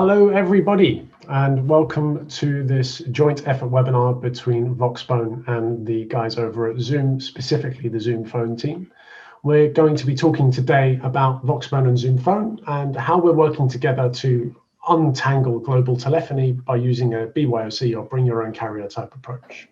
Hello, everybody, and welcome to this joint effort webinar between Voxbone and the guys over at Zoom, specifically the Zoom Phone team. We're going to be talking today about Voxbone and Zoom Phone and how we're working together to untangle global telephony by using a BYOC or bring your own carrier type approach.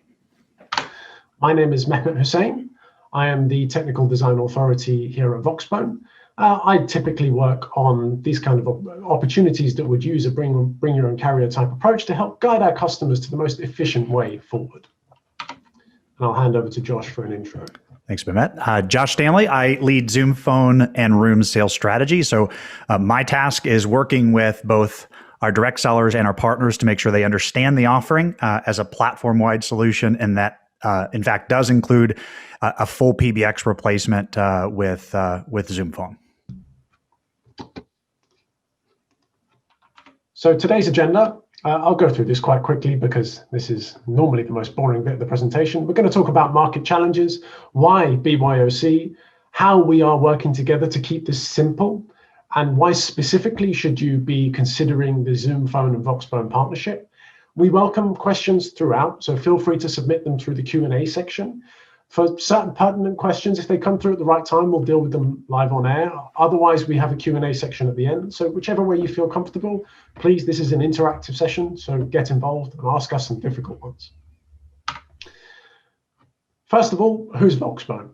My name is Mehmet Hussein. I am the technical design authority here at Voxbone. I typically work on these kind of opportunities that would use a bring your own carrier type approach to help guide our customers to the most efficient way forward. And I'll hand over to Josh for an intro. Thanks, Mehmet. Josh Stanley. I lead Zoom Phone and Rooms sales strategy. So my task is working with both our direct sellers and our partners to make sure they understand the offering as a platform-wide solution, and that in fact does include a full PBX replacement with Zoom Phone. So today's agenda, I'll go through this quite quickly because this is normally the most boring bit of the presentation. We're going to talk about market challenges, why BYOC, how we are working together to keep this simple, and why specifically should you be considering the Zoom Phone and Voxbone partnership. We welcome questions throughout, so feel free to submit them through the Q&A section. For certain pertinent questions, if they come through at the right time, we'll deal with them live on air. Otherwise, we have a Q&A section at the end. So whichever way you feel comfortable, please, this is an interactive session, so get involved and ask us some difficult ones. First of all, who's Voxbone?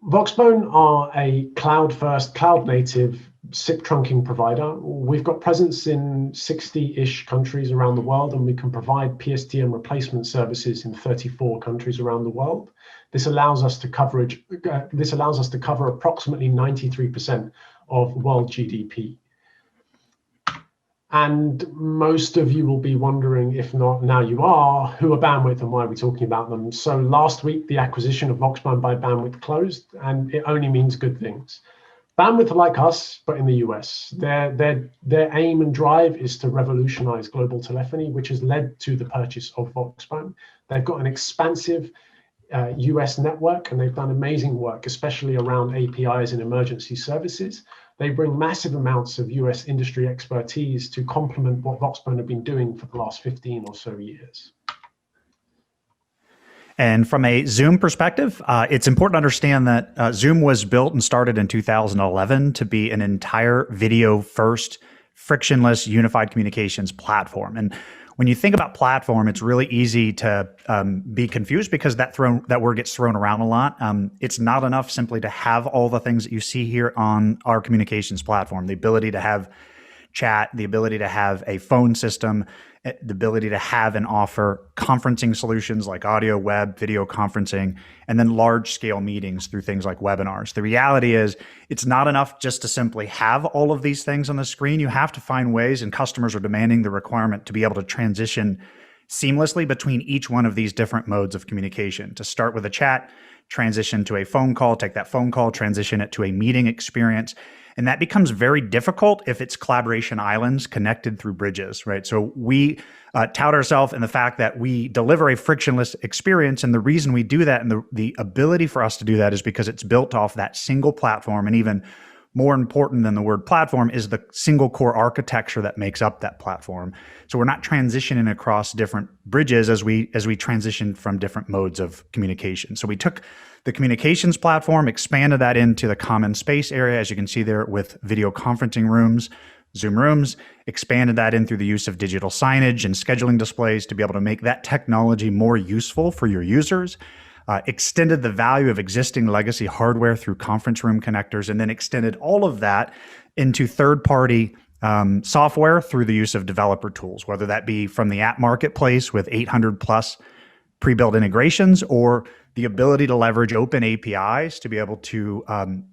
Voxbone are a cloud-first, cloud-native SIP trunking provider. We've got presence in 60-ish countries around the world, and we can provide PSTN replacement services in 34 countries around the world. This allows us to cover approximately 93% of world GDP. And most of you will be wondering, if not now you are, who are Bandwidth and why are we talking about them? So last week, the acquisition of Voxbone by Bandwidth closed, and it only means good things. Bandwidth are like us, but in the US. Their aim and drive is to revolutionize global telephony, which has led to the purchase of Voxbone. They've got an expansive US network, and they've done amazing work, especially around APIs and emergency services. They bring massive amounts of US industry expertise to complement what Voxbone have been doing for the last 15 or so years. And from a Zoom perspective, it's important to understand that Zoom was built and started in 2011 to be an entire video-first, frictionless, unified communications platform. And when you think about platform, it's really easy to be confused because that word gets thrown around a lot. It's not enough simply to have all the things that you see here on our communications platform, the ability to have chat, the ability to have a phone system, the ability to have and offer conferencing solutions like audio, web, video conferencing, and then large scale meetings through things like webinars. The reality is it's not enough just to simply have all of these things on the screen. You have to find ways, and customers are demanding the requirement to be able to transition seamlessly between each one of these different modes of communication. To start with a chat, transition to a phone call, take that phone call, transition it to a meeting experience. And that becomes very difficult if it's collaboration islands connected through bridges, right? So we tout ourselves in the fact that we deliver a frictionless experience. And the reason we do that and the ability for us to do that is because it's built off that single platform. And even more important than the word platform is the single core architecture that makes up that platform. So we're not transitioning across different bridges as we transition from different modes of communication. So we took the communications platform, expanded that into the common space area, as you can see there with video conferencing rooms, Zoom Rooms, expanded that in through the use of digital signage and scheduling displays to be able to make that technology more useful for your users. Extended the value of existing legacy hardware through conference room connectors, and then extended all of that into third-party software through the use of developer tools, whether that be from the app marketplace with 800 plus pre-built integrations, or the ability to leverage open APIs to be able to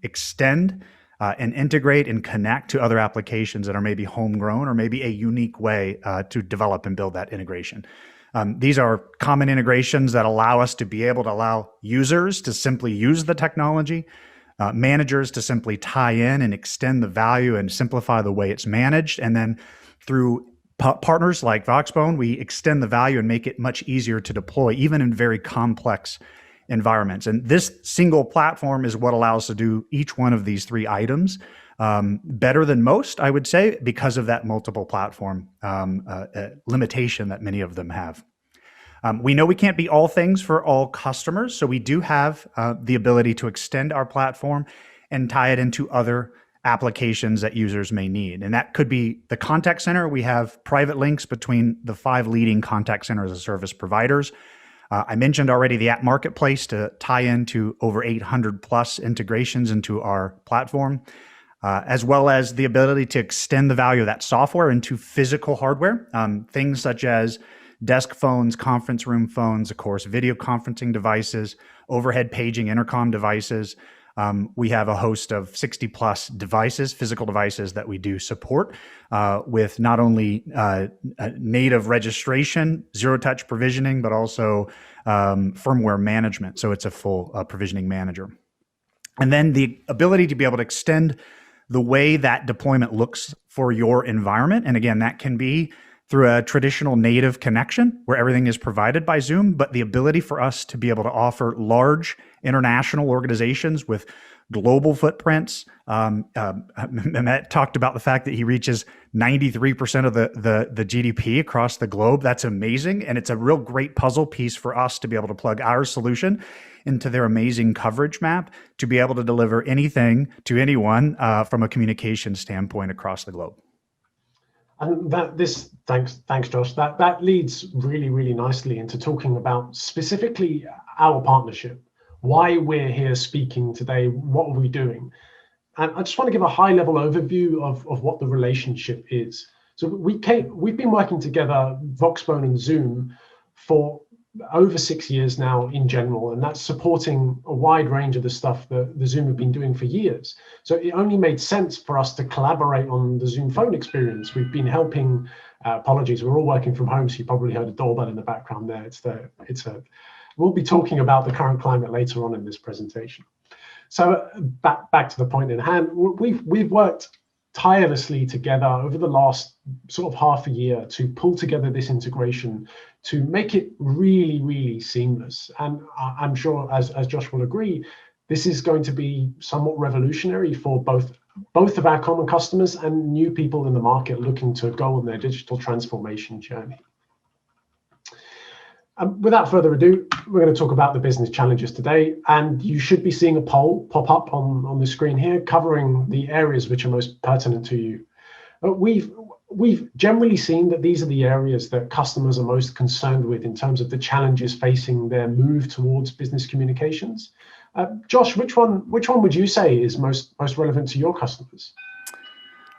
extend and integrate and connect to other applications that are maybe homegrown or maybe a unique way to develop and build that integration. These are common integrations that allow us to be able to allow users to simply use the technology, managers to simply tie in and extend the value and simplify the way it's managed. And then through partners like Voxbone, we extend the value and make it much easier to deploy, even in very complex environments. And this single platform is what allows us to do each one of these three items better than most, I would say, because of that multiple platform limitation that many of them have. We know we can't be all things for all customers, so we do have the ability to extend our platform and tie it into other applications that users may need. And that could be the contact center. We have private links between the 5 leading contact center as a service providers. I mentioned already the app marketplace to tie into over 800 plus integrations into our platform, as well as the ability to extend the value of that software into physical hardware, things such as desk phones, conference room phones, of course, video conferencing devices, overhead paging intercom devices. We have a host of 60 plus devices, physical devices that we do support with not only native registration, zero touch provisioning, but also firmware management. So it's a full provisioning manager. And then the ability to be able to extend the way that deployment looks for your environment. And again, that can be through a traditional native connection where everything is provided by Zoom, but the ability for us to be able to offer large international organizations with global footprints. Mehmet talked about the fact that he reaches 93% of the GDP across the globe. That's amazing. And it's a real great puzzle piece for us to be able to plug our solution into their amazing coverage map to be able to deliver anything to anyone from a communication standpoint across the globe. And thanks, Josh. That leads really nicely into talking about specifically our partnership, why we're here speaking today, what are we doing? And I just want to give a high-level overview of what the relationship is. So we've been working together, Voxbone and Zoom, for over 6 years now in general, and that's supporting a wide range of the stuff that the Zoom have been doing for years. So it only made sense for us to collaborate on the Zoom phone experience. We've been helping, apologies, we're all working from home, so you probably heard a doorbell in the background there. We'll be talking about the current climate later on in this presentation. So back to the point in hand, we've worked tirelessly together over the last sort of half a year to pull together this integration to make it really seamless. And I'm sure, as Josh will agree, this is going to be somewhat revolutionary for both of our common customers and new people in the market looking to go on their digital transformation journey. Without further ado, we're going to talk about the business challenges today, and you should be seeing a poll pop up on the screen here covering the areas which are most pertinent to you. We've generally seen that these are the areas that customers are most concerned with in terms of the challenges facing their move towards business communications. Josh, which one would you say is most relevant to your customers?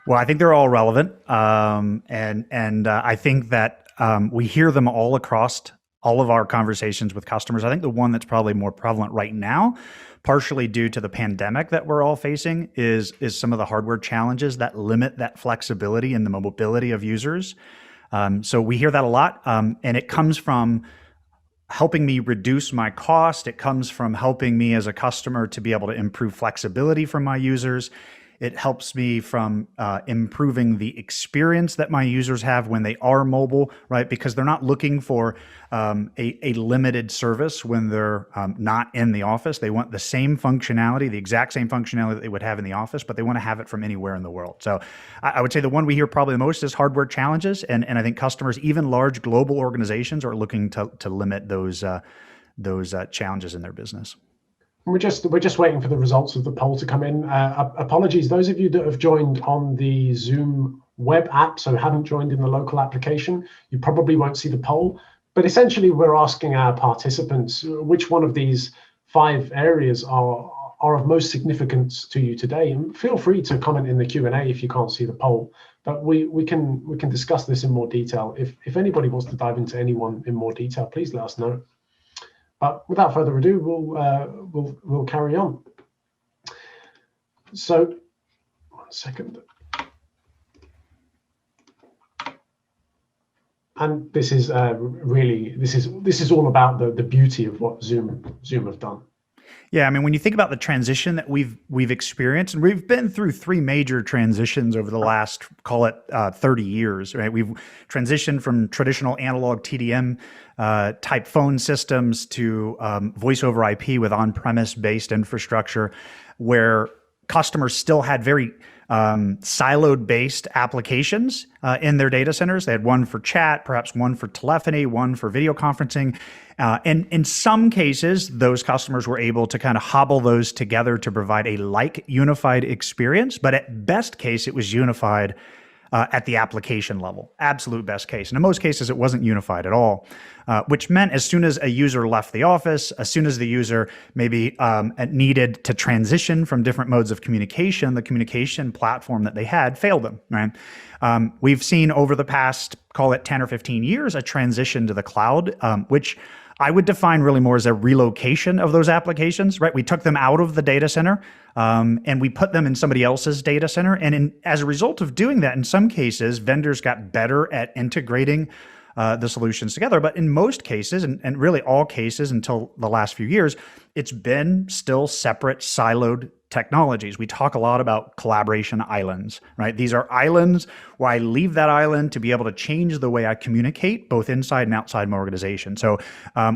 Well, I think they're all relevant, and I think that we hear them all across all of our conversations with customers. I think the one that's probably more prevalent right now, partially due to the pandemic that we're all facing, is some of the hardware challenges that limit that flexibility and the mobility of users. So we hear that a lot, and it comes from helping me reduce my cost. It comes from helping me as a customer to be able to improve flexibility for my users. It helps me from improving the experience that my users have when they are mobile, right? Because they're not looking for a limited service when they're not in the office. They want the same functionality, the exact same functionality that they would have in the office, but they want to have it from anywhere in the world. So I would say the one we hear probably the most is hardware challenges. And I think customers, even large global organizations, are looking to limit those challenges in their business. We're just waiting for the results of the poll to come in. Apologies, those of you that have joined on the Zoom web app, so haven't joined in the local application, you probably won't see the poll. But essentially, we're asking our participants which one of these 5 areas are of most significance to you today. And feel free to comment in the Q&A if you can't see the poll. But we can discuss this in more detail. If anybody wants to dive into any one in more detail, please let us know. But without further ado, we'll carry on. So, 1 second. And this is really this is all about the beauty of what Zoom have done. Yeah, I mean, when you think about the transition that we've experienced, and we've been through 3 major transitions over the last, call it 30 years, right? We've transitioned from traditional analog TDM type phone systems to voice over IP with on-premise based infrastructure, where customers still had very siloed-based applications in their data centers. They had one for chat, perhaps one for telephony, one for video conferencing. And in some cases, those customers were able to kind of hobble those together to provide a like unified experience. But at best case, it was unified at the application level, absolute best case. And in most cases, it wasn't unified at all, which meant as soon as a user left the office, as soon as the user maybe needed to transition from different modes of communication, the communication platform that they had failed them, right? We've seen over the past, call it 10 or 15 years, a transition to the cloud, which I would define really more as a relocation of those applications, right? We took them out of the data center and we put them in somebody else's data center. And as a result of doing that, in some cases, vendors got better at integrating the solutions together. But in most cases, and really all cases until the last few years, it's been still separate siloed technologies. We talk a lot about collaboration islands, right? These are islands where I leave that island to be able to change the way I communicate both inside and outside my organization. So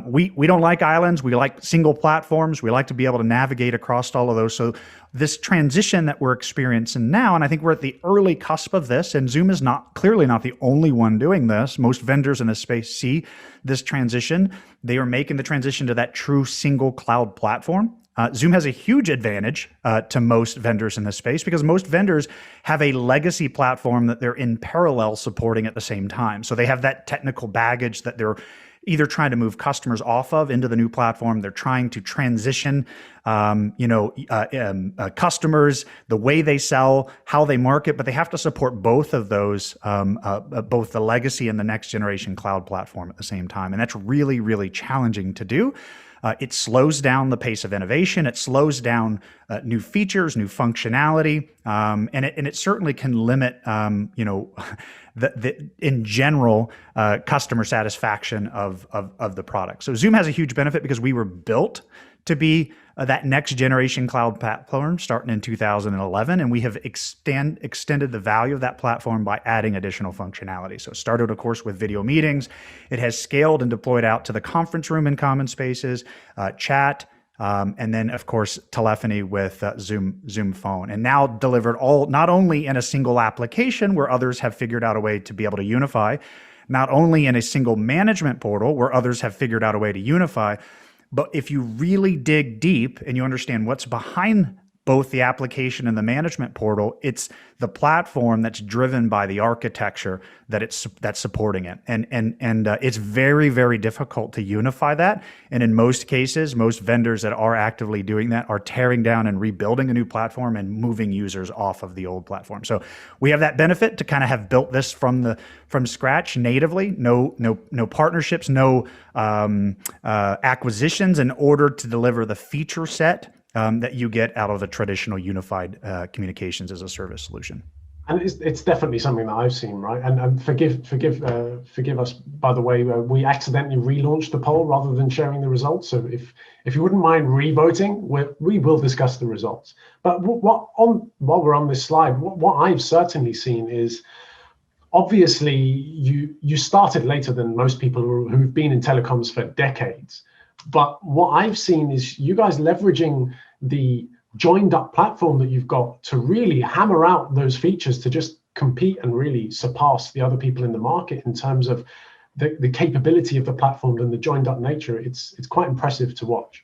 we don't like islands. We like single platforms. We like to be able to navigate across all of those. So this transition that we're experiencing now, and I think we're at the early cusp of this, and Zoom is clearly not the only one doing this. Most vendors in this space see this transition. They are making the transition to that true single cloud platform. Zoom has a huge advantage to most vendors in this space because most vendors have a legacy platform that they're in parallel supporting at the same time. So they have that technical baggage that they're either trying to move customers off of into the new platform. They're trying to transition, customers, the way they sell, how they market, but they have to support both of those, both the legacy and the next generation cloud platform at the same time. And that's really, really challenging to do. It slows down the pace of innovation. It slows down new features, new functionality, and it certainly can limit, in general, customer satisfaction of the product. So Zoom has a huge benefit because we were built to be that next generation cloud platform starting in 2011, and we have extended the value of that platform by adding additional functionality. So it started, of course, with video meetings. It has scaled and deployed out to the conference room in common spaces, chat, and then, of course, telephony with Zoom Phone, and now delivered all not only in a single application where others have figured out a way to be able to unify, not only in a single management portal where others have figured out a way to unify, but if you really dig deep and you understand what's behind both the application and the management portal, it's the platform that's driven by the architecture that's supporting it. And it's very, very difficult to unify that. And in most cases, most vendors that are actively doing that are tearing down and rebuilding a new platform and moving users off of the old platform. So we have that benefit to kind of have built this from scratch natively, no partnerships, no acquisitions in order to deliver the feature set that you get out of the traditional unified communications as a service solution. And it's definitely something that I've seen, right? And forgive us, by the way, we accidentally relaunched the poll rather than sharing the results. So if you wouldn't mind re-voting, we will discuss the results. But while we're on this slide, what I've certainly seen is, obviously, you started later than most people who've been in telecoms for decades. But what I've seen is you guys leveraging the joined up platform that you've got to really hammer out those features to just compete and really surpass the other people in the market in terms of the capability of the platform and the joined up nature. It's quite impressive to watch.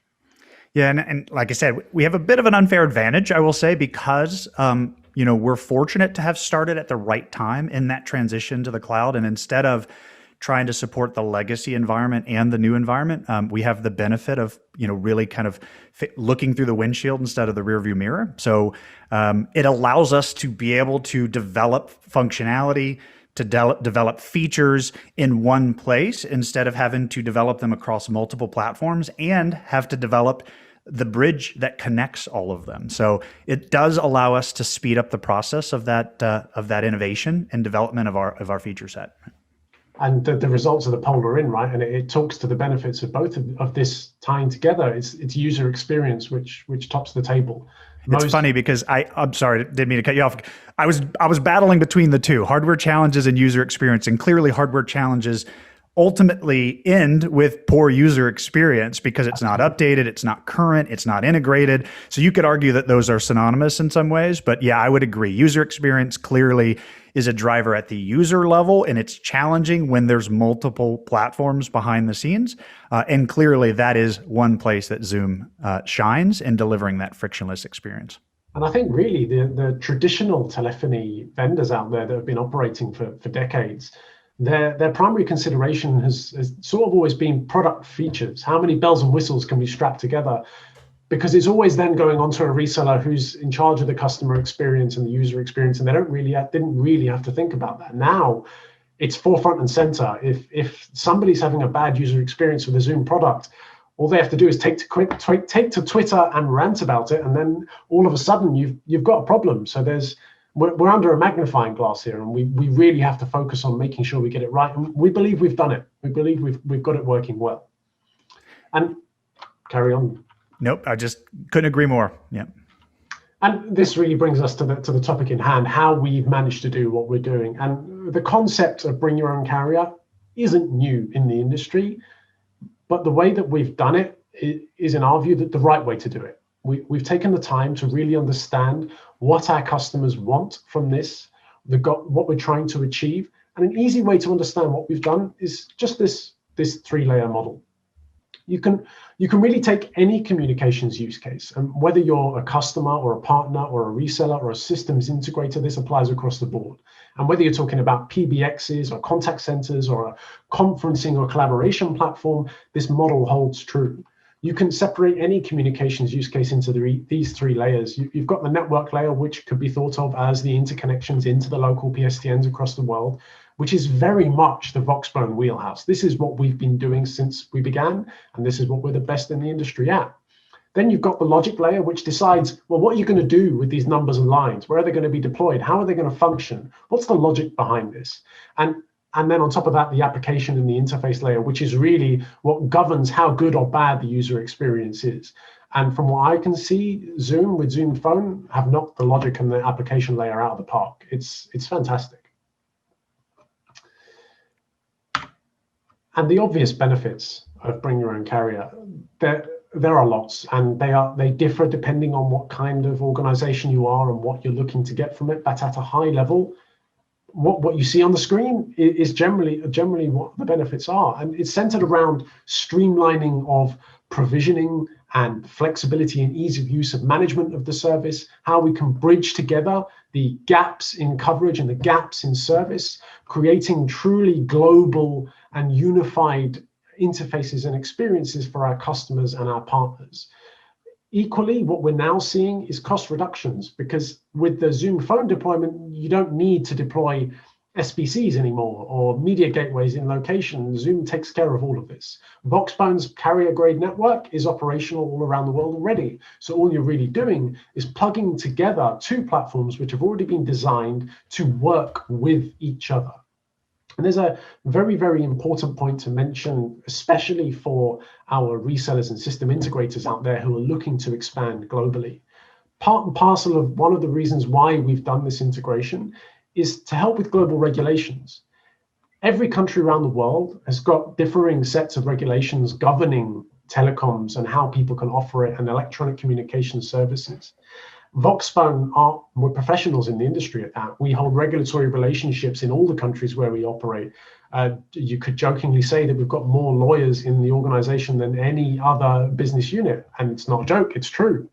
Yeah, and like I said, we have a bit of an unfair advantage, I will say, because we're fortunate to have started at the right time in that transition to the cloud, and instead of trying to support the legacy environment and the new environment, we have the benefit of really kind of looking through the windshield instead of the rearview mirror. So it allows us to be able to develop functionality, to develop features in one place instead of having to develop them across multiple platforms and have to develop the bridge that connects all of them. So it does allow us to speed up the process of that innovation and development of our feature set. And the results of the poll are in, right? And it talks to the benefits of both of this tying together. It's user experience which tops the table. It's funny because I'm sorry, didn't mean to cut you off. I was battling between the two, hardware challenges and user experience, and clearly hardware challenges ultimately end with poor user experience because it's not updated, it's not current, it's not integrated. So you could argue that those are synonymous in some ways, but yeah, I would agree. User experience clearly is a driver at the user level, and it's challenging when there's multiple platforms behind the scenes. And clearly that is one place that Zoom shines in delivering that frictionless experience. And I think really the traditional telephony vendors out there that have been operating for decades, their primary consideration has sort of always been product features. How many bells and whistles can we strap together? Because it's always then going on to a reseller who's in charge of the customer experience and the user experience, and they didn't really have to think about that. Now it's forefront and center. If somebody's having a bad user experience with a Zoom product, all they have to do is take to Twitter and rant about it, and then all of a sudden you've got a problem. So we're under a magnifying glass here, and we really have to focus on making sure we get it right. And we believe we've done it. We believe we've got it working well. And carry on. Nope, I just couldn't agree more. Yeah. And this really brings us to the topic in hand, how we've managed to do what we're doing. And the concept of bring your own carrier isn't new in the industry, but the way that we've done it is, in our view, the right way to do it. We've taken the time to really understand what our customers want from this, what we're trying to achieve. And an easy way to understand what we've done is just this three-layer model. You can really take any communications use case, and whether you're a customer or a partner or a reseller or a systems integrator, this applies across the board. And whether you're talking about PBXs or contact centers or a conferencing or collaboration platform, this model holds true. You can separate any communications use case into these three layers. You've got the network layer, which could be thought of as the interconnections into the local PSTNs across the world, which is very much the Voxbone wheelhouse. This is what we've been doing since we began, and this is what we're the best in the industry at. Then you've got the logic layer, which decides, well, what are you going to do with these numbers and lines? Where are they going to be deployed? How are they going to function? What's the logic behind this? And then on top of that, the application and the interface layer, which is really what governs how good or bad the user experience is. And from what I can see, Zoom with Zoom Phone have knocked the logic and the application layer out of the park. It's fantastic. And the obvious benefits of bring your own carrier, there are lots, and they differ depending on what kind of organization you are and what you're looking to get from it. But at a high level, what you see on the screen is generally what the benefits are. And it's centered around streamlining of provisioning and flexibility and ease of use of management of the service, how we can bridge together the gaps in coverage and the gaps in service, creating truly global and unified interfaces and experiences for our customers and our partners. Equally, what we're now seeing is cost reductions, because with the Zoom Phone deployment, you don't need to deploy SBCs anymore or media gateways in location. Zoom takes care of all of this. Voxbone's carrier grade network is operational all around the world already. So all you're really doing is plugging together two platforms which have already been designed to work with each other. And there's a very, very important point to mention, especially for our resellers and system integrators out there who are looking to expand globally. Part and parcel of one of the reasons why we've done this integration is to help with global regulations. Every country around the world has got differing sets of regulations governing telecoms and how people can offer it and electronic communication services. Voxbone we're professionals in the industry at that. We hold regulatory relationships in all the countries where we operate. You could jokingly say that we've got more lawyers in the organization than any other business unit, and it's not a joke, it's true.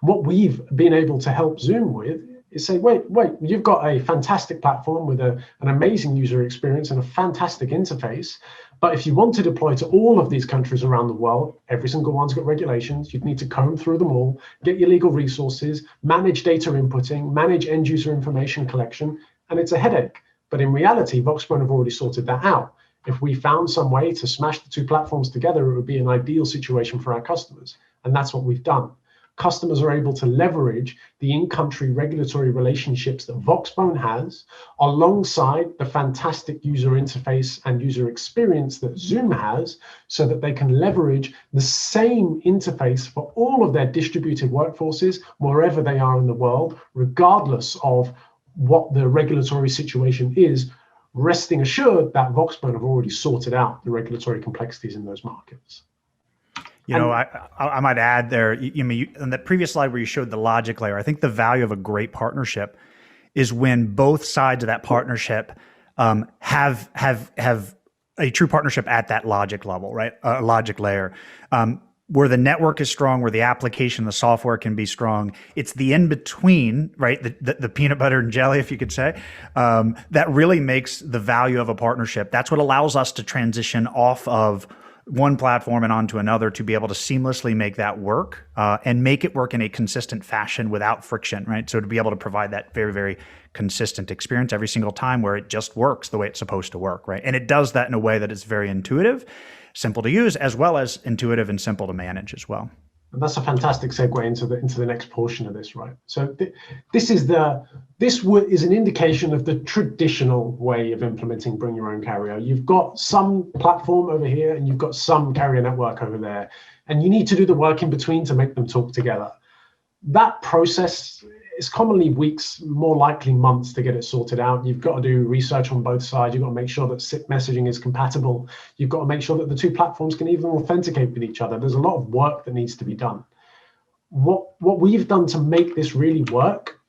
What we've been able to help Zoom with is say, wait, you've got a fantastic platform with an amazing user experience and a fantastic interface. But if you want to deploy to all of these countries around the world, every single one's got regulations. You'd need to comb through them all, get your legal resources, manage data inputting, manage end user information collection, and it's a headache. But in reality, Voxbone have already sorted that out. If we found some way to smash the two platforms together, it would be an ideal situation for our customers. And that's what we've done. Customers are able to leverage the in-country regulatory relationships that Voxbone has alongside the fantastic user interface and user experience that Zoom has, so that they can leverage the same interface for all of their distributed workforces wherever they are in the world, regardless of what the regulatory situation is resting assured that Voxbone have already sorted out the regulatory complexities in those markets. I might add there, in the previous slide where you showed the logic layer, I think the value of a great partnership is when both sides of that partnership have a true partnership at that logic level, right? Logic layer, where the network is strong, where the application, the software can be strong. It's the in between, right? The peanut butter and jelly, if you could say, that really makes the value of a partnership. That's what allows us to transition off of one platform and onto another to be able to seamlessly make that work and make it work in a consistent fashion without friction, right? So to be able to provide that very, very consistent experience every single time where it just works the way it's supposed to work, right? And it does that in a way that is very intuitive, simple to use, as well as intuitive and simple to manage as well. And that's a fantastic segue into the next portion of this, right? So this is an indication of the traditional way of implementing bring your own carrier. You've got some platform over here and you've got some carrier network over there, and you need to do the work in between to make them talk together. That process is commonly weeks, more likely months to get it sorted out. You've got to do research on both sides. You've got to make sure that SIP messaging is compatible. You've got to make sure that the two platforms can even authenticate with each other. There's a lot of work that needs to be done. What we've done to make this really work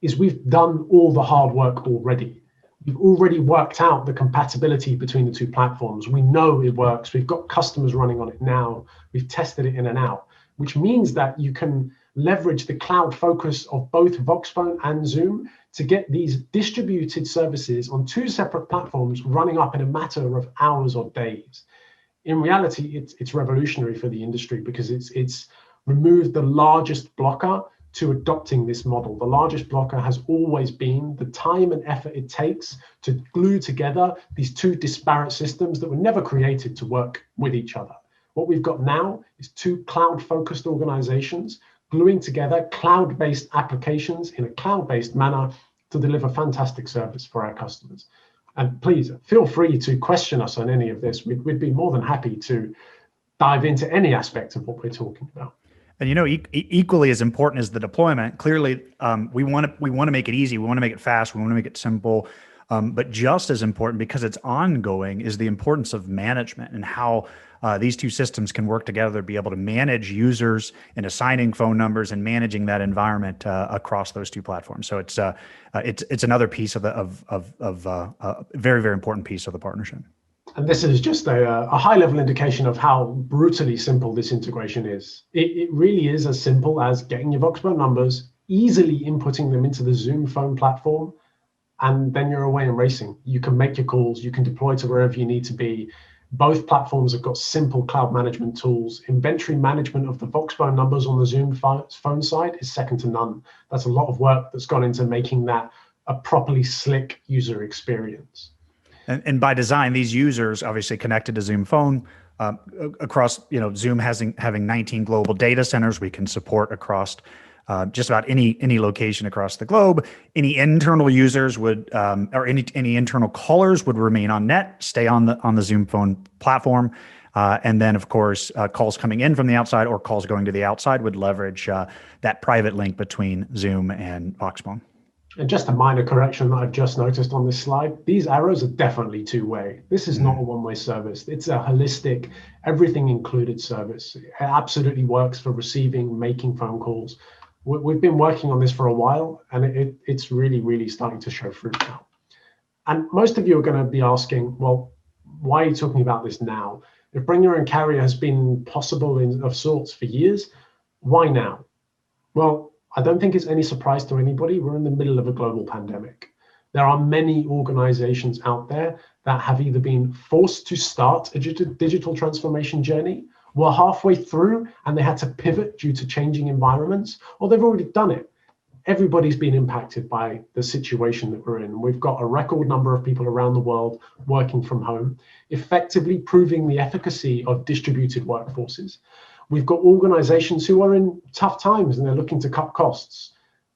is we've done all the hard work already. We've already worked out the compatibility between the two platforms. We know it works. We've got customers running on it now. We've tested it in and out, which means that you can leverage the cloud focus of both Voxbone and Zoom to get these distributed services on two separate platforms running up in a matter of hours or days. In reality, it's revolutionary for the industry because it's removed the largest blocker to adopting this model. The largest blocker has always been the time and effort it takes to glue together these two disparate systems that were never created to work with each other. What we've got now is two cloud-focused organizations gluing together cloud-based applications in a cloud-based manner to deliver fantastic service for our customers. And please feel free to question us on any of this. We'd be more than happy to dive into any aspect of what we're talking about. And equally as important as the deployment, clearly we want to make it easy, we want to make it fast, we want to make it simple. But just as important, because it's ongoing, is the importance of management and how these two systems can work together to be able to manage users and assigning phone numbers and managing that environment across those two platforms. So it's another piece of a very, very important piece of the partnership. And this is just a high-level indication of how brutally simple this integration is. It really is as simple as getting your Voxbone numbers, easily inputting them into the Zoom phone platform, and then you're away and racing. You can make your calls, you can deploy to wherever you need to be. Both platforms have got simple cloud management tools. Inventory management of the Voxbone numbers on the Zoom phone side is second to none. That's a lot of work that's gone into making that a properly slick user experience. And by design, these users obviously connected to Zoom Phone across, Zoom having 19 global data centers we can support across just about any location across the globe. Any internal users would, or any internal callers would remain on net, stay on the Zoom Phone platform. And then, of course, calls coming in from the outside or calls going to the outside would leverage that private link between Zoom and Voxbone. And just a minor correction that I've just noticed on this slide, these arrows are definitely two-way. This is not a one-way service. It's a holistic, everything included service. It absolutely works for receiving, making phone calls. We've been working on this for a while, and it's really, really starting to show fruit now. And most of you are going to be asking, well, why are you talking about this now? If Bring Your Own Carrier has been possible of sorts for years, why now? Well, I don't think it's any surprise to anybody. We're in the middle of a global pandemic. There are many organizations out there that have either been forced to start a digital transformation journey, were halfway through and they had to pivot due to changing environments, or they've already done it. Everybody's been impacted by the situation that we're in. We've got a record number of people around the world working from home, effectively proving the efficacy of distributed workforces. We've got organizations who are in tough times and they're looking to cut costs.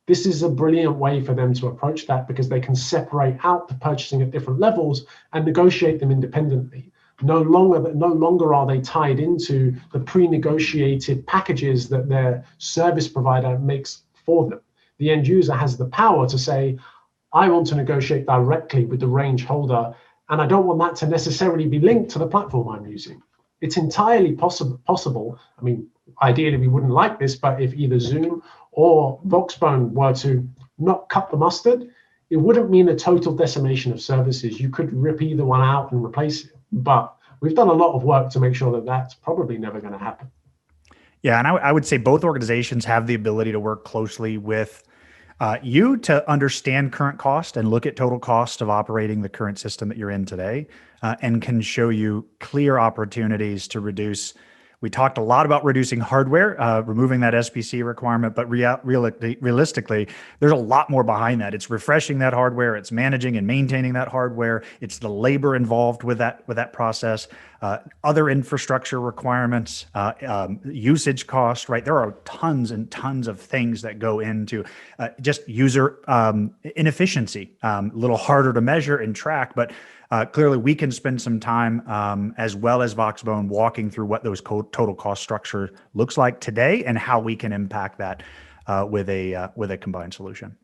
This is a brilliant way for them to approach that because they can separate out the purchasing at different levels and negotiate them independently. No longer are they tied into the pre-negotiated packages that their service provider makes for them. The end user has the power to say, I want to negotiate directly with the range holder, and I don't want that to necessarily be linked to the platform I'm using. It's entirely possible. I mean, ideally we wouldn't like this, but if either Zoom or Voxbone were to not cut the mustard, it wouldn't mean a total decimation of services. You could rip either one out and replace it. But we've done a lot of work to make sure that that's probably never going to happen. Yeah, and I would say both organizations have the ability to work closely with you to understand current cost and look at total cost of operating the current system that you're in today, and can show you clear opportunities to reduce. We talked a lot about reducing hardware, removing that SBC requirement, but realistically, there's a lot more behind that. It's refreshing that hardware, it's managing and maintaining that hardware, it's the labor involved with that process, other infrastructure requirements, usage cost, right? There are tons and tons of things that go into just user inefficiency, a little harder to measure and track, but clearly, we can spend some time, as well as Voxbone, walking through what those total cost structure looks like today and how we can impact that with a combined solution.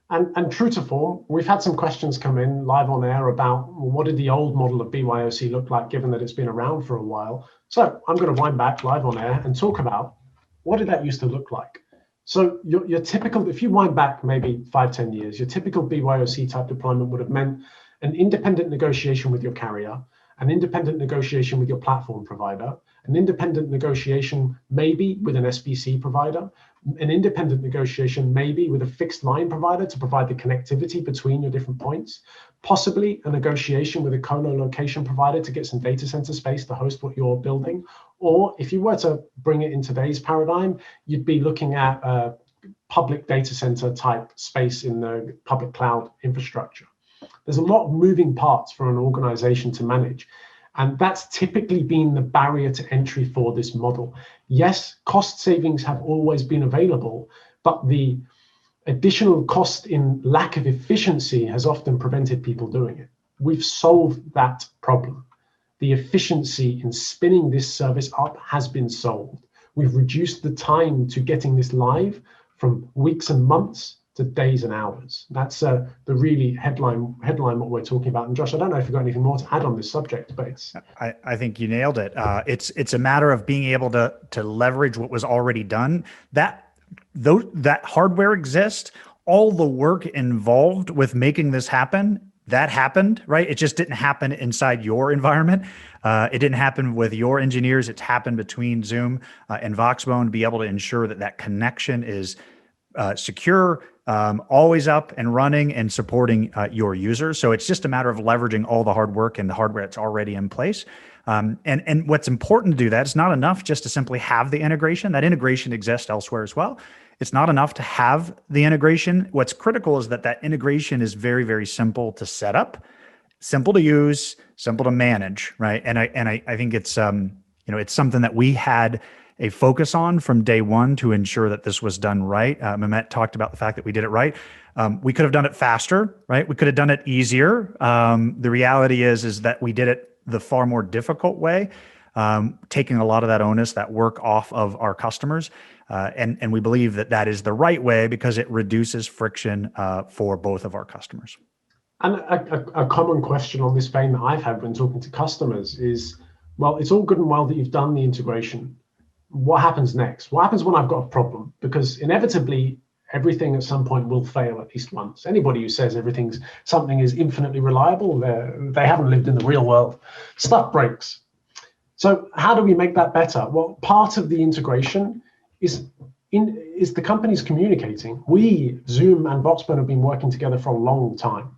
And true to form, we've had some questions come in live on air about what did the old model of BYOC look like, given that it's been around for a while. So I'm going to wind back live on air and talk about what did that used to look like. So your typical, if you wind back maybe 5-10 years, your typical BYOC type deployment would have meant an independent negotiation with your carrier, an independent negotiation with your platform provider, an independent negotiation maybe with an SBC provider, an independent negotiation maybe with a fixed line provider to provide the connectivity between your different points, possibly a negotiation with a colo-location provider to get some data center space to host what you're building. Or if you were to bring it in today's paradigm, you'd be looking at a public data center type space in the public cloud infrastructure. There's a lot of moving parts for an organization to manage. And that's typically been the barrier to entry for this model. Yes, cost savings have always been available, but the additional cost in lack of efficiency has often prevented people doing it. We've solved that problem. The efficiency in spinning this service up has been solved. We've reduced the time to getting this live from weeks and months to days and hours. That's the really headline what we're talking about. And Josh, I don't know if you've got anything more to add on this subject, but it's... I think you nailed it. It's a matter of being able to leverage what was already done. That hardware exists, all the work involved with making this happen, that happened, right? It just didn't happen inside your environment. It didn't happen with your engineers. It's happened between Zoom and Voxbone to be able to ensure that connection is secure, always up and running and supporting your users. So it's just a matter of leveraging all the hard work and the hardware that's already in place. And what's important to do that, it's not enough just to simply have the integration. That integration exists elsewhere as well. It's not enough to have the integration. What's critical is that integration is very, very simple to set up, simple to use, simple to manage, right? And I think it's it's something that we had a focus on from day one to ensure that this was done right. Mehmet talked about the fact that we did it right. We could have done it faster, right? We could have done it easier. The reality is that we did it the far more difficult way, taking a lot of that onus, that work off of our customers. And we believe that is the right way because it reduces friction for both of our customers. And a common question on this vein that I've had when talking to customers is, well, it's all good and well that you've done the integration. What happens next? What happens when I've got a problem? Because inevitably, everything at some point will fail at least once. Anybody who says something is infinitely reliable, they haven't lived in the real world. Stuff breaks. So how do we make that better? Well, part of the integration is the companies communicating. We, Zoom and Voxbone, have been working together for a long time.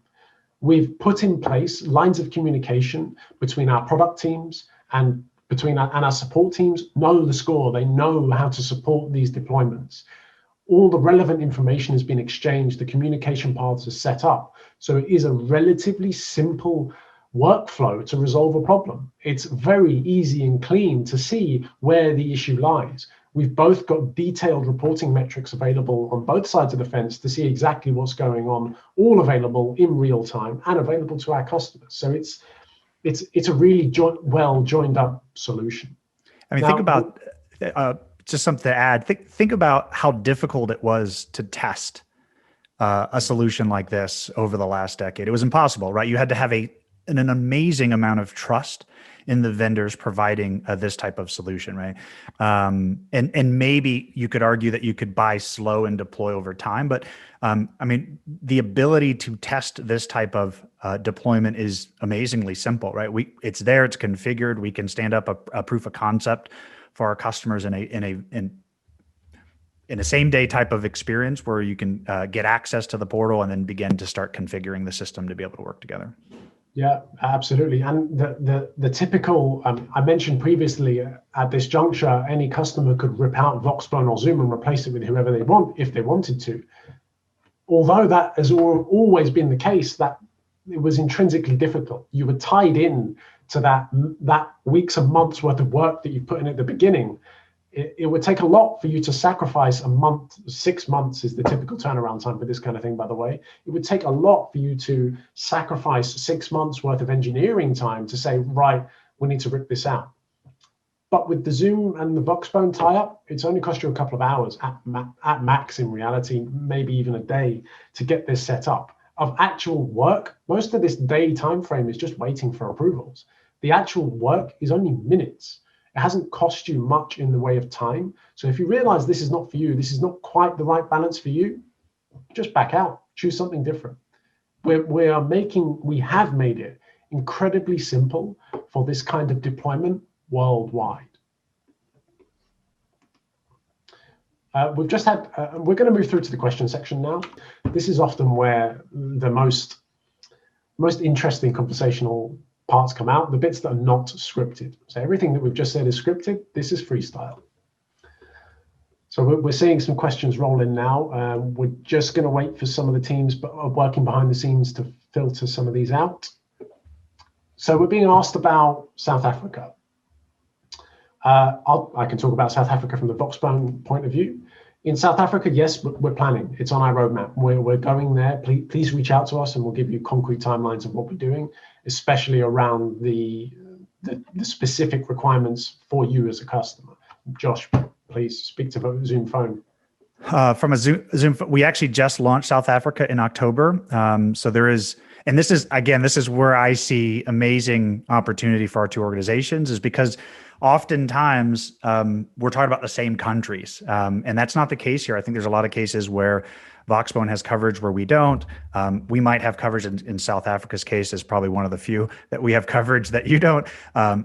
We've put in place lines of communication between our product teams and our support teams know the score. They know how to support these deployments. All the relevant information has been exchanged. The communication paths are set up. So it is a relatively simple workflow to resolve a problem. It's very easy and clean to see where the issue lies. We've both got detailed reporting metrics available on both sides of the fence to see exactly what's going on, all available in real time and available to our customers. So it's a really well joined up solution. I mean, think about just something to add. Think about how difficult it was to test, a solution like this over the last decade. It was impossible, right? You had to have an amazing amount of trust in the vendors providing this type of solution, right? And maybe you could argue that you could buy slow and deploy over time, but I mean, the ability to test this type of deployment is amazingly simple, right? It's there, it's configured. We can stand up a proof of concept for our customers in a same day type of experience where you can get access to the portal and then begin to start configuring the system to be able to work together. Yeah, absolutely. And the typical, I mentioned previously at this juncture, any customer could rip out Voxbone or Zoom and replace it with whoever they want if they wanted to. Although that has always been the case, that it was intrinsically difficult. You were tied in to that weeks and months worth of work that you put in at the beginning. It would take a lot for you to sacrifice a month. 6 months is the typical turnaround time for this kind of thing, by the way. It would take a lot for you to sacrifice 6 months worth of engineering time to say, right, we need to rip this out. But with the Zoom and the Voxbone tie-up, it's only cost you a couple of hours at max in reality, maybe even a day to get this set up. Of actual work, most of this day time frame is just waiting for approvals. The actual work is only minutes. It hasn't cost you much in the way of time. So if you realize this is not for you, this is not quite the right balance for you, just back out, choose something different. We have made it incredibly simple for this kind of deployment worldwide. We've just had, we're going to move through to the question section now. This is often where the most interesting conversational parts come out, the bits that are not scripted. So everything that we've just said is scripted. This is freestyle. So we're seeing some questions roll in now. We're just going to wait for some of the teams working behind the scenes to filter some of these out. So we're being asked about South Africa. I can talk about South Africa from the Voxbone point of view. In South Africa, yes, we're planning. It's on our roadmap. We're going there. Please reach out to us and we'll give you concrete timelines of what we're doing, especially around the specific requirements for you as a customer. Josh, please speak to Zoom Phone. From a Zoom, we actually just launched South Africa in October. So there is, and this is where I see amazing opportunity for our two organizations, is because oftentimes we're talking about the same countries, and that's not the case here. I think there's a lot of cases where Voxbone has coverage where we don't. We might have coverage in South Africa's case is probably one of the few that we have coverage that you don't.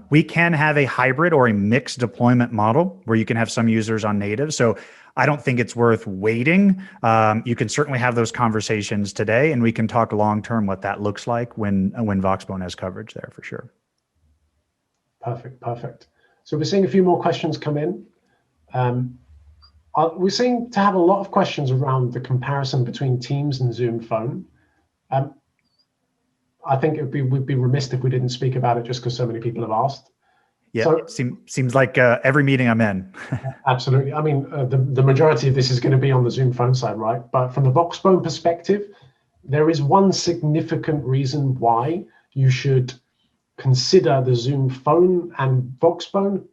We can have a hybrid or a mixed deployment model where you can have some users on native. So I don't think it's worth waiting. You can certainly have those conversations today, and we can talk long-term what that looks like when Voxbone has coverage there for sure. Perfect. So we're seeing a few more questions come in. We're seeing to have a lot of questions around the comparison between Teams and Zoom Phone. I think we'd be remiss if we didn't speak about it just because so many people have asked. Yeah, so, it seems like every meeting I'm in. Absolutely. I mean, the majority of this is going to be on the Zoom Phone side, right? But from the Voxbone perspective, there is one significant reason why you should consider the Zoom Phone and Voxbone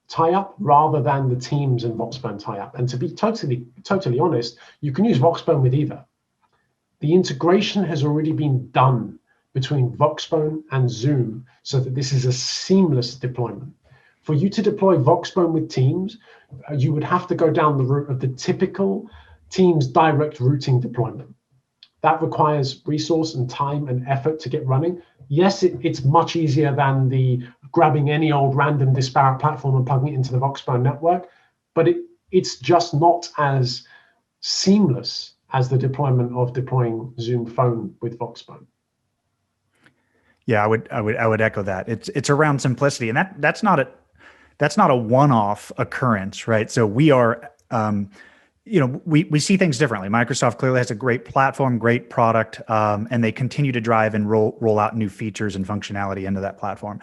tie-up rather than the Teams and Voxbone tie-up. And to be totally honest, you can use Voxbone with either. The integration has already been done between Voxbone and Zoom so that this is a seamless deployment. For you to deploy Voxbone with Teams, you would have to go down the route of the typical Teams direct routing deployment. That requires resource and time and effort to get running. Yes, it's much easier than the grabbing any old random disparate platform and plugging it into the Voxbone network, but it's just not as seamless as the deployment of deploying Zoom Phone with Voxbone. Yeah, I would echo that. It's around simplicity, and that's not a one-off occurrence, right? So we are, we see things differently. Microsoft clearly has a great platform, great product, and they continue to drive and roll out new features and functionality into that platform.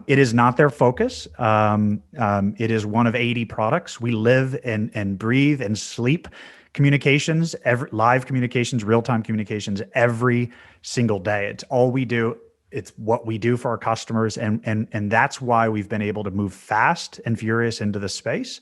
It is not their focus. It is one of 80 products. We live and breathe and sleep communications, live communications, real-time communications every single day. It's all we do. It's what we do for our customers, and that's why we've been able to move fast and furious into the space.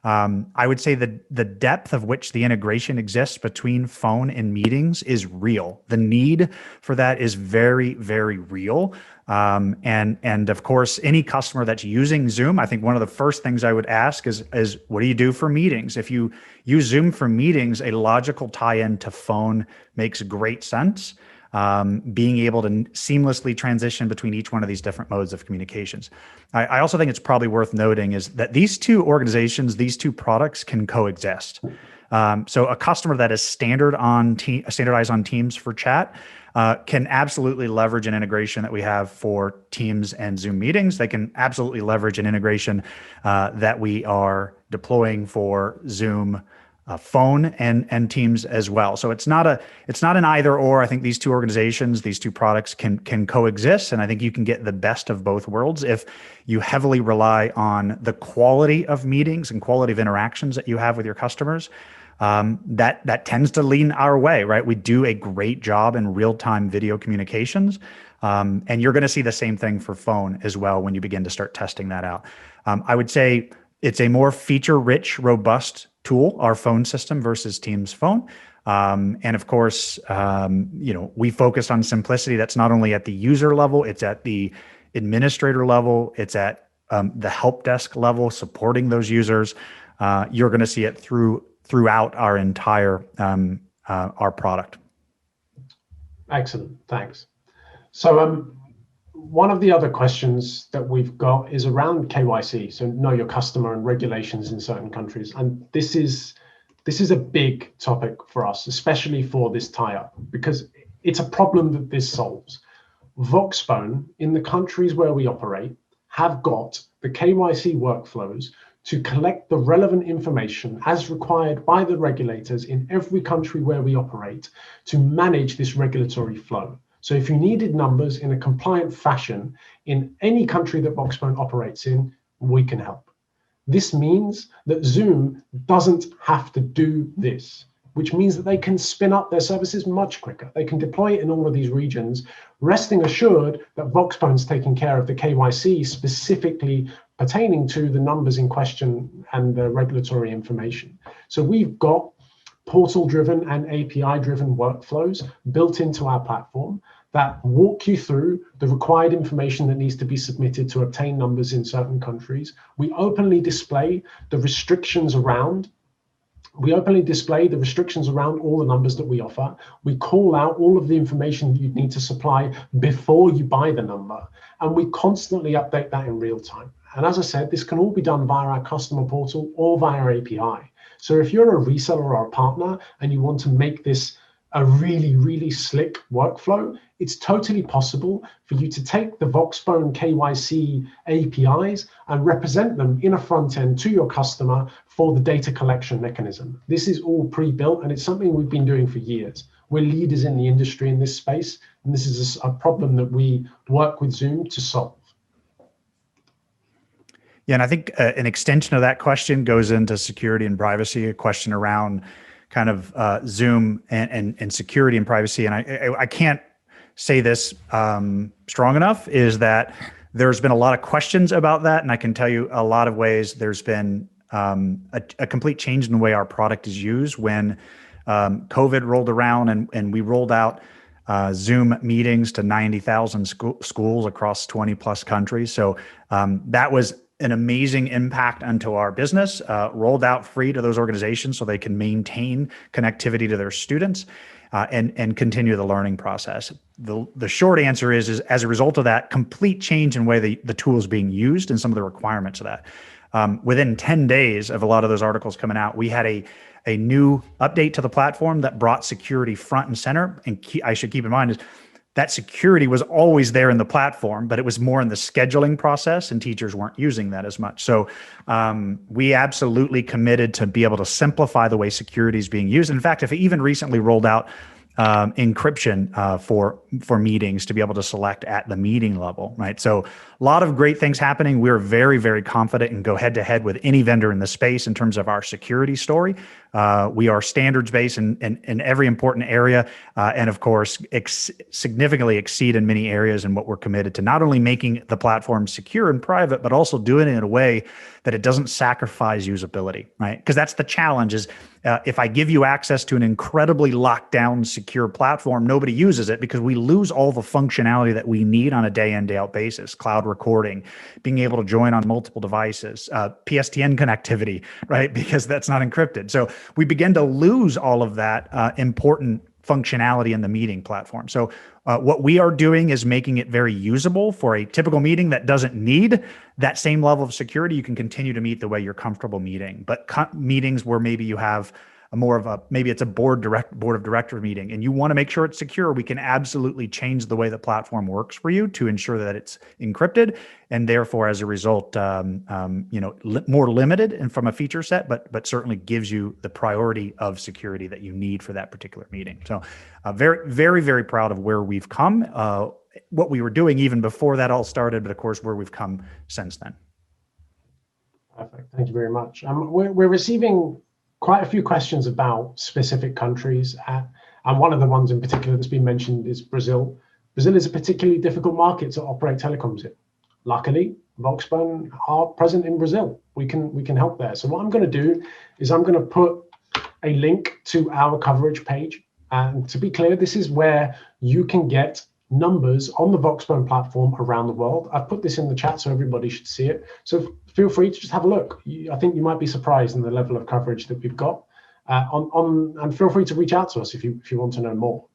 I would say that the depth of which the integration exists between phone and meetings is real. The need for that is very, very real. And of course, any customer that's using Zoom, I think one of the first things I would ask is what do you do for meetings? If you use Zoom for meetings, a logical tie-in to phone makes great sense. Being able to seamlessly transition between each one of these different modes of communications. I also think it's probably worth noting is that these two organizations, these two products can coexist. So a customer that is standardized on Teams for chat can absolutely leverage an integration that we have for Teams and Zoom meetings. They can absolutely leverage an integration that we are deploying for Zoom phone and Teams as well. So it's not an either or. I think these two organizations, these two products can coexist, and I think you can get the best of both worlds if you heavily rely on the quality of meetings and quality of interactions that you have with your customers. That tends to lean our way, right? We do a great job in real-time video communications, and you're going to see the same thing for phone as well when you begin to start testing that out. I would say it's a more feature-rich, robust tool, our phone system versus Teams phone. And of course, we focus on simplicity. That's not only at the user level, it's at the administrator level, it's at the help desk level, supporting those users. You're going to see it throughout our entire our product. Excellent, thanks. So one of the other questions that we've got is around KYC, so know your customer and regulations in certain countries. And this is a big topic for us, especially for this tie-up, because it's a problem that this solves. Voxbone, in the countries where we operate, have got the KYC workflows to collect the relevant information as required by the regulators in every country where we operate to manage this regulatory flow. So if you needed numbers in a compliant fashion in any country that Voxbone operates in, we can help. This means that Zoom doesn't have to do this, which means that they can spin up their services much quicker. They can deploy it in all of these regions, resting assured that Voxbone's taking care of the KYC specifically pertaining to the numbers in question and the regulatory information. So we've got portal-driven and API-driven workflows built into our platform that walk you through the required information that needs to be submitted to obtain numbers in certain countries. We openly display the restrictions around all the numbers that we offer. We call out all of the information that you need to supply before you buy the number, and we constantly update that in real time. And as I said, this can all be done via our customer portal or via our API. So if you're a reseller or a partner and you want to make this a really, really slick workflow, it's totally possible for you to take the Voxbone KYC APIs and represent them in a front end to your customer for the data collection mechanism. This is all pre-built, and it's something we've been doing for years. We're leaders in the industry in this space, and this is a problem that we work with Zoom to solve. Yeah, and I think an extension of that question goes into security and privacy, a question around kind of Zoom and security and privacy. And I can't say this strong enough, is that there's been a lot of questions about that. And I can tell you a lot of ways there's been a complete change in the way our product is used when COVID rolled around and we rolled out Zoom meetings to 90,000 schools across 20 plus countries. So that was an amazing impact onto our business, rolled out free to those organizations so they can maintain connectivity to their students and continue the learning process. The short answer is as a result of that complete change in way the tool is being used and some of the requirements of that. Within 10 days of a lot of those articles coming out, we had a new update to the platform that brought security front and center. And I should keep in mind is that security was always there in the platform, but it was more in the scheduling process and teachers weren't using that as much. So we absolutely committed to be able to simplify the way security is being used. In fact, if it even recently rolled out encryption for meetings to be able to select at the meeting level, right? So a lot of great things happening. We're very, very confident and go head to head with any vendor in the space in terms of our security story. We are standards-based in every important area, and of course, significantly exceed in many areas in what we're committed to, not only making the platform secure and private, but also doing it in a way that it doesn't sacrifice usability, right? Because that's the challenge is if I give you access to an incredibly locked down, secure platform, nobody uses it because we lose all the functionality that we need on a day in, day out basis. Cloud recording, being able to join on multiple devices, PSTN connectivity, right? Because that's not encrypted. So we begin to lose all of that important functionality in the meeting platform. So what we are doing is making it very usable for a typical meeting that doesn't need that same level of security. You can continue to meet the way you're comfortable meeting, but meetings where maybe you have maybe it's a board of director meeting and you want to make sure it's secure, we can absolutely change the way the platform works for you to ensure that it's encrypted and therefore as a result, more limited and from a feature set, but certainly gives you the priority of security that you need for that particular meeting. So very, very, very proud of where we've come, what we were doing even before that all started, but of course where we've come since then. Perfect. Thank you very much. We're receiving quite a few questions about specific countries, and one of the ones in particular that's been mentioned is Brazil. Brazil is a particularly difficult market to operate telecoms in. Luckily, Voxbone are present in Brazil. We can help there. So what I'm going to do is I'm going to put a link to our coverage page, and to be clear, this is where you can get numbers on the Voxbone platform around the world. I've put this in the chat so everybody should see it. So feel free to just have a look. I think you might be surprised in the level of coverage that we've got and feel free to reach out to us if you want to know more.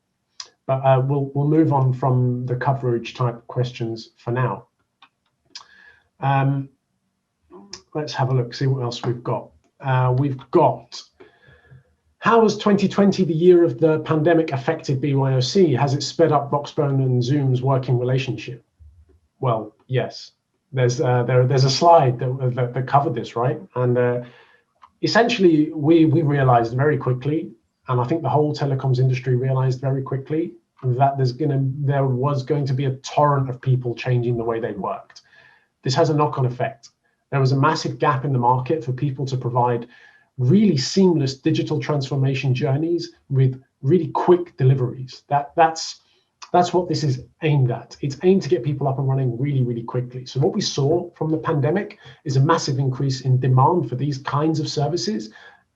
But we'll move on from the coverage type questions for now. Let's have a look, see what else we've got. How has 2020, the year of the pandemic, affected BYOC? Has it sped up Voxbone and Zoom's working relationship? Well, yes. There's a slide that covered this, right? And essentially, we realized very quickly, and I think the whole telecoms industry realized very quickly, that there was going to be a torrent of people changing the way they worked. This has a knock-on effect. There was a massive gap in the market for people to provide really seamless digital transformation journeys with really quick deliveries. That's what this is aimed at. It's aimed to get people up and running really, really quickly. So what we saw from the pandemic is a massive increase in demand for these kinds of services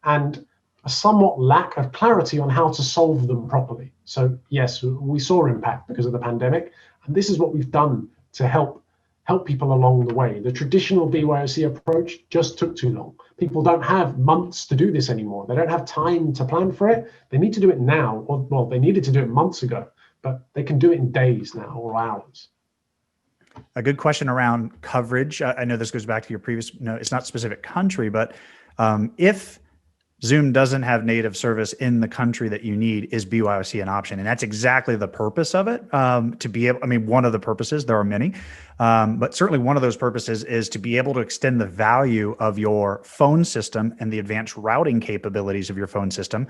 and a somewhat lack of clarity on how to solve them properly. So yes, we saw impact because of the pandemic, and this is what we've done to help people along the way. The traditional BYOC approach just took too long. People don't have months to do this anymore. They don't have time to plan for it. They need to do it now, or well, they needed to do it months ago, but they can do it in days now or hours. A good question around coverage. I know this goes back to your previous, it's not specific country, but if Zoom doesn't have native service in the country that you need, is BYOC an option? And that's exactly the purpose of it. To be able, one of the purposes, there are many, but certainly one of those purposes is to be able to extend the value of your phone system and the advanced routing capabilities of your phone system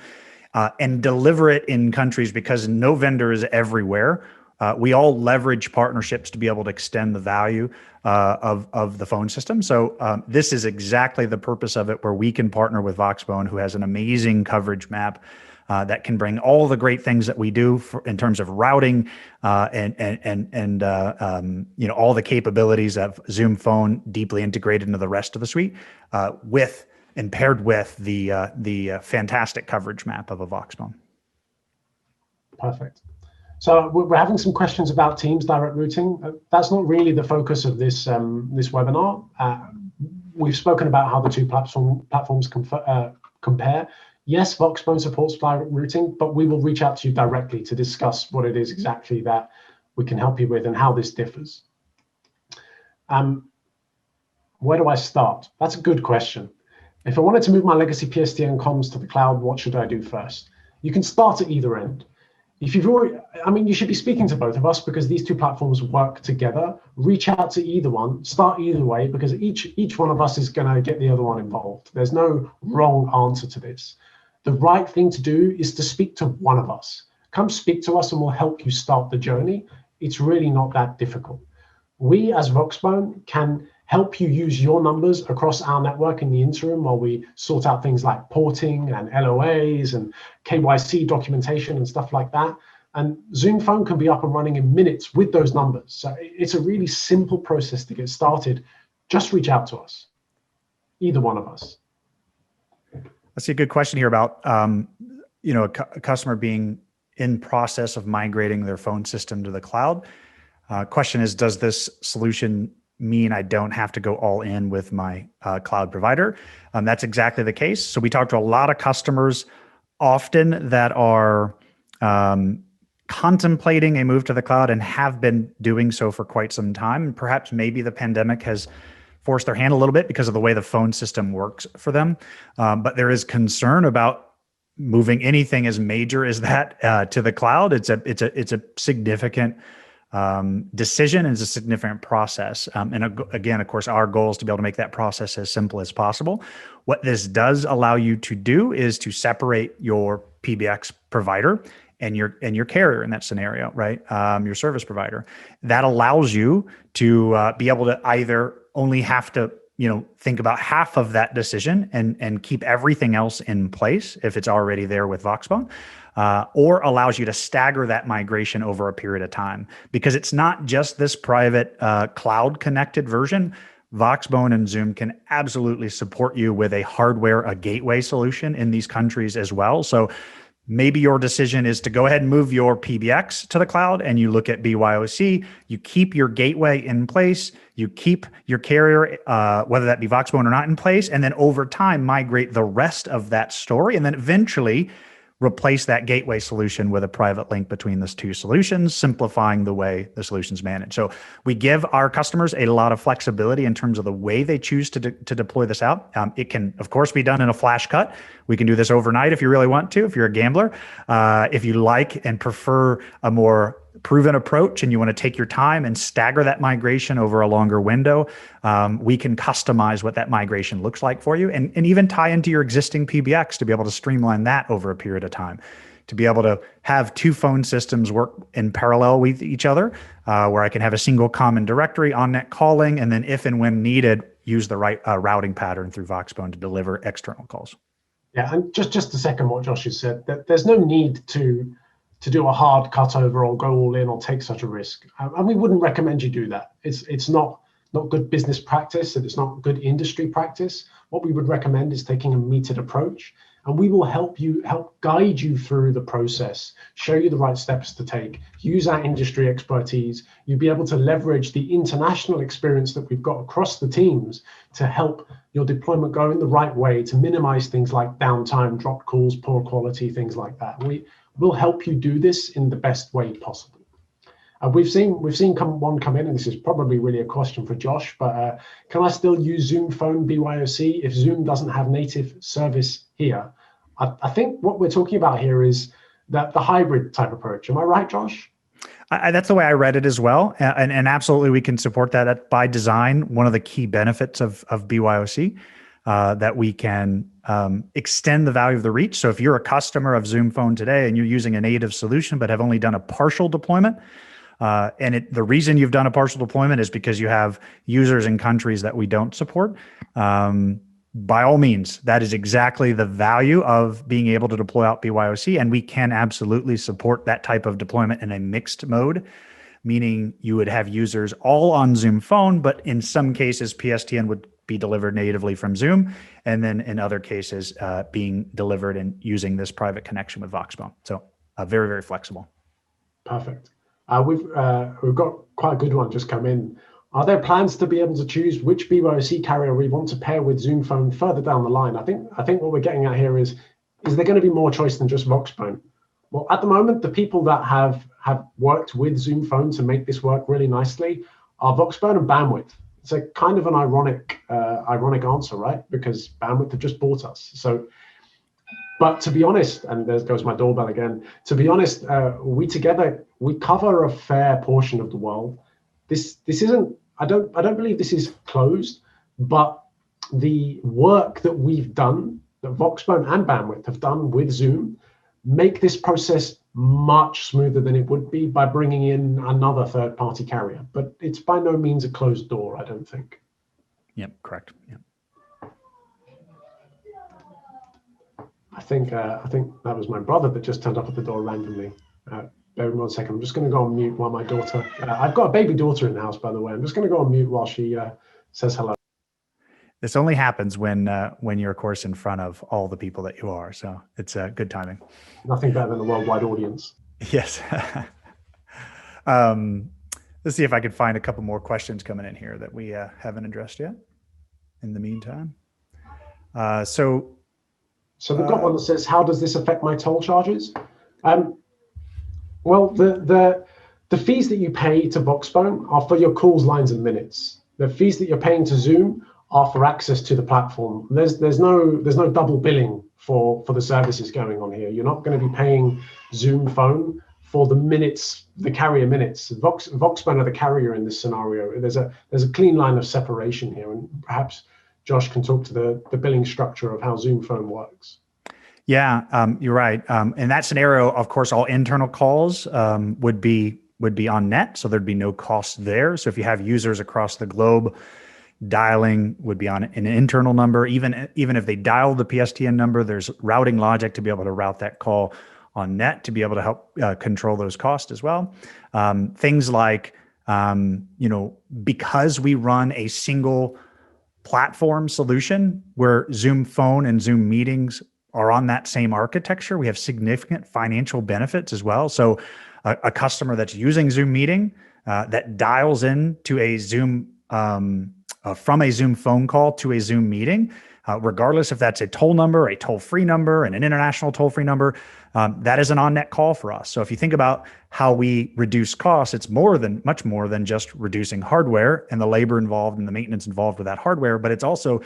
and deliver it in countries, because no vendor is everywhere. We all leverage partnerships to be able to extend the value of the phone system. So this is exactly the purpose of it, where we can partner with Voxbone, who has an amazing coverage map that can bring all the great things that we do in terms of routing and all the capabilities of Zoom Phone deeply integrated into the rest of the suite, paired with the fantastic coverage map of a Voxbone. Perfect. So we're having some questions about Teams direct routing. That's not really the focus of this webinar. We've spoken about how the two platforms compare. Yes, Voxbone supports direct routing, but we will reach out to you directly to discuss what it is exactly that we can help you with and how this differs. Where do I start? That's a good question. If I wanted to move my legacy PSTN comms to the cloud, what should I do first? You can start at either end. If you've already, you should be speaking to both of us because these two platforms work together. Reach out to either one, start either way, because each one of us is going to get the other one involved. There's no wrong answer to this. The right thing to do is to speak to one of us. Come speak to us and we'll help you start the journey. It's really not that difficult. We as Voxbone can help you use your numbers across our network in the interim while we sort out things like porting and LOAs and KYC documentation and stuff like that. And Zoom Phone can be up and running in minutes with those numbers. So it's a really simple process to get started. Just reach out to us, either one of us. I see a good question here about a customer being in process of migrating their phone system to the cloud. Question is, does this solution mean I don't have to go all in with my cloud provider? That's exactly the case. So we talk to a lot of customers often that are contemplating a move to the cloud and have been doing so for quite some time. And perhaps maybe the pandemic has forced their hand a little bit because of the way the phone system works for them. But there is concern about moving anything as major as that to the cloud. It's a significant decision, and it's a significant process. And again, of course, our goal is to be able to make that process as simple as possible. What this does allow you to do is to separate your PBX provider and your carrier in that scenario, right? Your service provider. That allows you to be able to either only have to think about half of that decision and keep everything else in place if it's already there with Voxbone, or allows you to stagger that migration over a period of time. Because it's not just this private cloud connected version. Voxbone and Zoom can absolutely support you with a gateway solution in these countries as well. So maybe your decision is to go ahead and move your PBX to the cloud and you look at BYOC, you keep your gateway in place, you keep your carrier, whether that be Voxbone or not, in place, and then over time migrate the rest of that story, and then eventually replace that gateway solution with a private link between those two solutions, simplifying the way the solution's managed. So we give our customers a lot of flexibility in terms of the way they choose to deploy this out. It can, of course, be done in a flash cut. We can do this overnight if you really want to, if you're a gambler. If you like and prefer a more proven approach and you want to take your time and stagger that migration over a longer window, we can customize what that migration looks like for you, and even tie into your existing PBX to be able to streamline that over a period of time, to be able to have two phone systems work in parallel with each other, where I can have a single common directory, on-net calling, and then if and when needed, use the right routing pattern through Voxbone to deliver external calls. Yeah, and just to second what Josh has said, that there's no need to do a hard cutover or go all in or take such a risk. And we wouldn't recommend you do that. It's not good business practice, and it's not good industry practice. What we would recommend is taking a metered approach, and we will help guide you through the process, show you the right steps to take, use our industry expertise. You'll be able to leverage the international experience that we've got across the teams to help your deployment go in the right way, to minimize things like downtime, dropped calls, poor quality, things like that. We'll help you do this in the best way possible. We've seen one come in, and this is probably really a question for Josh, but can I still use Zoom Phone BYOC if Zoom doesn't have native service here? I think what we're talking about here is that the hybrid type approach. Am I right, Josh? That's the way I read it as well. And absolutely, we can support that by design. One of the key benefits of BYOC, that we can extend the value of the reach. So if you're a customer of Zoom Phone today and you're using a native solution but have only done a partial deployment, the reason you've done a partial deployment is because you have users in countries that we don't support, by all means, that is exactly the value of being able to deploy out BYOC, and we can absolutely support that type of deployment in a mixed mode, meaning you would have users all on Zoom Phone, but in some cases, PSTN would be delivered natively from Zoom, and then in other cases, being delivered and using this private connection with Voxbone. So very, very flexible. Perfect. We've got quite a good one just come in. Are there plans to be able to choose which BYOC carrier we want to pair with Zoom Phone further down the line? I think what we're getting at here is there going to be more choice than just Voxbone? Well, at the moment, the people that have worked with Zoom Phone to make this work really nicely are Voxbone and Bandwidth. It's a kind of an ironic answer, right? Because Bandwidth have just bought us. So, but to be honest, and there goes my doorbell again. To be honest, we cover a fair portion of the world. This isn't. I don't believe this is closed, but the work that we've done, that Voxbone and Bandwidth have done with Zoom, make this process much smoother than it would be by bringing in another third-party carrier. But it's by no means a closed door, I don't think. Yep, correct. Yep. I think that was my brother that just turned up at the door randomly. Bear with me 1 second. I'm just going to go on mute while my daughter. I've got a baby daughter in the house, by the way. I'm just going to go on mute while she says hello. This only happens when you're, of course, in front of all the people that you are. So it's good timing. Nothing better than a worldwide audience. Yes. Let's see if I can find a couple more questions coming in here that we haven't addressed yet. In the meantime, so we've got one that says, "How does this affect my toll charges?" Well, the fees that you pay to Voxbone are for your calls, lines, and minutes. The fees that you're paying to Zoom are for access to the platform. There's no double billing for the services going on here. You're not going to be paying Zoom Phone for the minutes, the carrier minutes. Voxbone are the carrier in this scenario. There's a clean line of separation here, and perhaps Josh can talk to the billing structure of how Zoom Phone works. Yeah, you're right. In that scenario, of course, all internal calls would be on net, so there'd be no cost there. So if you have users across the globe, dialing would be on an internal number. Even if they dial the PSTN number, there's routing logic to be able to route that call on net to be able to help control those costs as well. Things like, because we run a single platform solution where Zoom Phone and Zoom Meetings are on that same architecture, we have significant financial benefits as well. So a customer that's using Zoom Meeting that dials in to a Zoom from a Zoom phone call to a Zoom meeting, regardless if that's a toll number, a toll-free number, and an international toll-free number, that is an on-net call for us. So if you think about how we reduce costs, it's much more than just reducing hardware and the labor involved and the maintenance involved with that hardware, but it's also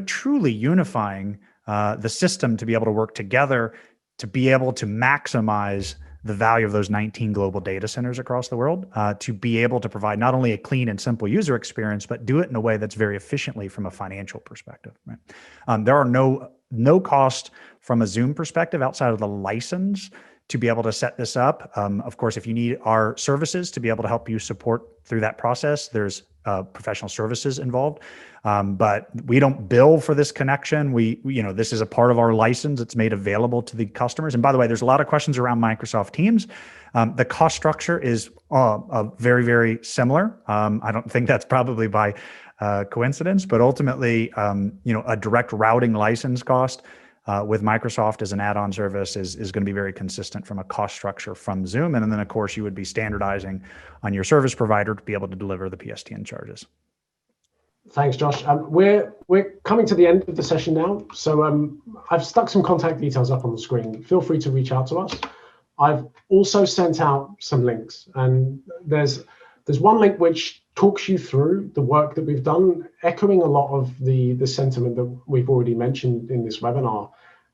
truly unifying the system to be able to work together to be able to maximize the value of those 19 global data centers across the world, to be able to provide not only a clean and simple user experience, but do it in a way that's very efficiently from a financial perspective. Right? There are no cost from a Zoom perspective outside of the license to be able to set this up. Of course, if you need our services to be able to help you support through that process, there's professional services involved. But we don't bill for this connection. This is a part of our license. It's made available to the customers. And by the way, there's a lot of questions around Microsoft Teams. The cost structure is very, very similar. I don't think that's probably by coincidence, but ultimately, a direct routing license cost with Microsoft as an add-on service is going to be very consistent from a cost structure from Zoom. And then, of course, you would be standardizing on your service provider to be able to deliver the PSTN charges. Thanks, Josh. We're coming to the end of the session now. So I've stuck some contact details up on the screen. Feel free to reach out to us. I've also sent out some links, and there's one link which talks you through the work that we've done, echoing a lot of the sentiment that we've already mentioned in this webinar.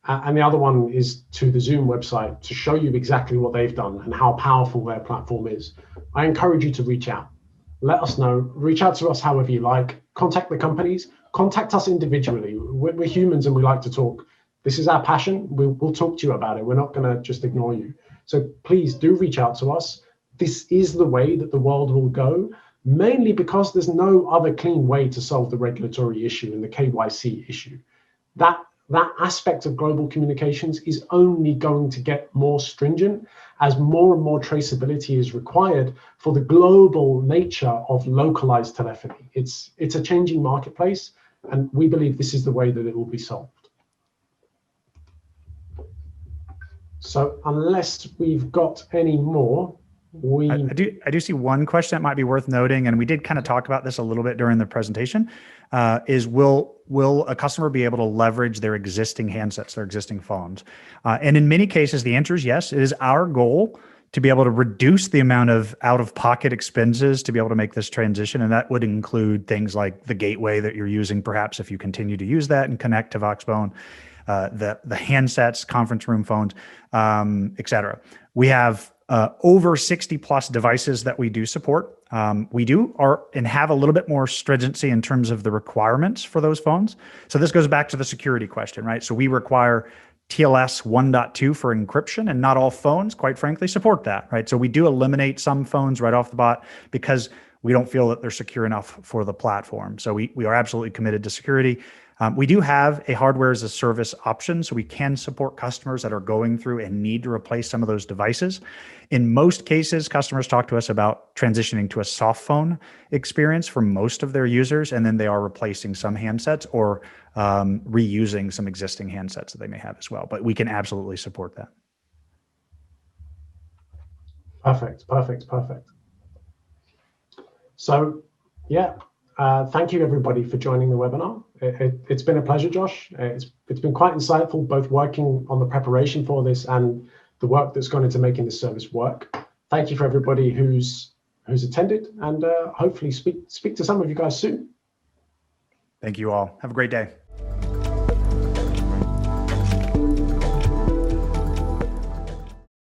And the other one is to the Zoom website to show you exactly what they've done and how powerful their platform is. I encourage you to reach out. Let us know. Reach out to us however you like. Contact the companies. Contact us individually. We're humans and we like to talk. This is our passion. We'll talk to you about it. We're not going to just ignore you. So please do reach out to us. This is the way that the world will go, mainly because there's no other clean way to solve the regulatory issue and the KYC issue. That aspect of global communications is only going to get more stringent as more and more traceability is required for the global nature of localized telephony. It's a changing marketplace, and we believe this is the way that it will be solved. So unless we've got any more, I do see one question that might be worth noting, and we did kind of talk about this a little bit during the presentation, is will a customer be able to leverage their existing handsets, their existing phones? And in many cases, the answer is yes. It is our goal to be able to reduce the amount of out-of-pocket expenses to be able to make this transition, and that would include things like the gateway that you're using, perhaps if you continue to use that and connect to Voxbone, the handsets, conference room phones, et cetera. We have over 60 plus devices that we do support. We have a little bit more stringency in terms of the requirements for those phones. So this goes back to the security question, right? So we require TLS 1.2 for encryption, and not all phones, quite frankly, support that, right? So we do eliminate some phones right off the bat because we don't feel that they're secure enough for the platform. So we are absolutely committed to security. We do have a hardware as a service option, so we can support customers that are going through and need to replace some of those devices. In most cases, customers talk to us about transitioning to a soft phone experience for most of their users, and then they are replacing some handsets or reusing some existing handsets that they may have as well. But we can absolutely support that. Perfect, perfect, perfect. So, yeah, thank you everybody for joining the webinar. It's been a pleasure, Josh. It's been quite insightful, both working on the preparation for this and the work that's gone into making this service work. Thank you for everybody who's attended, and hopefully speak to some of you guys soon. Thank you all. Have a great day.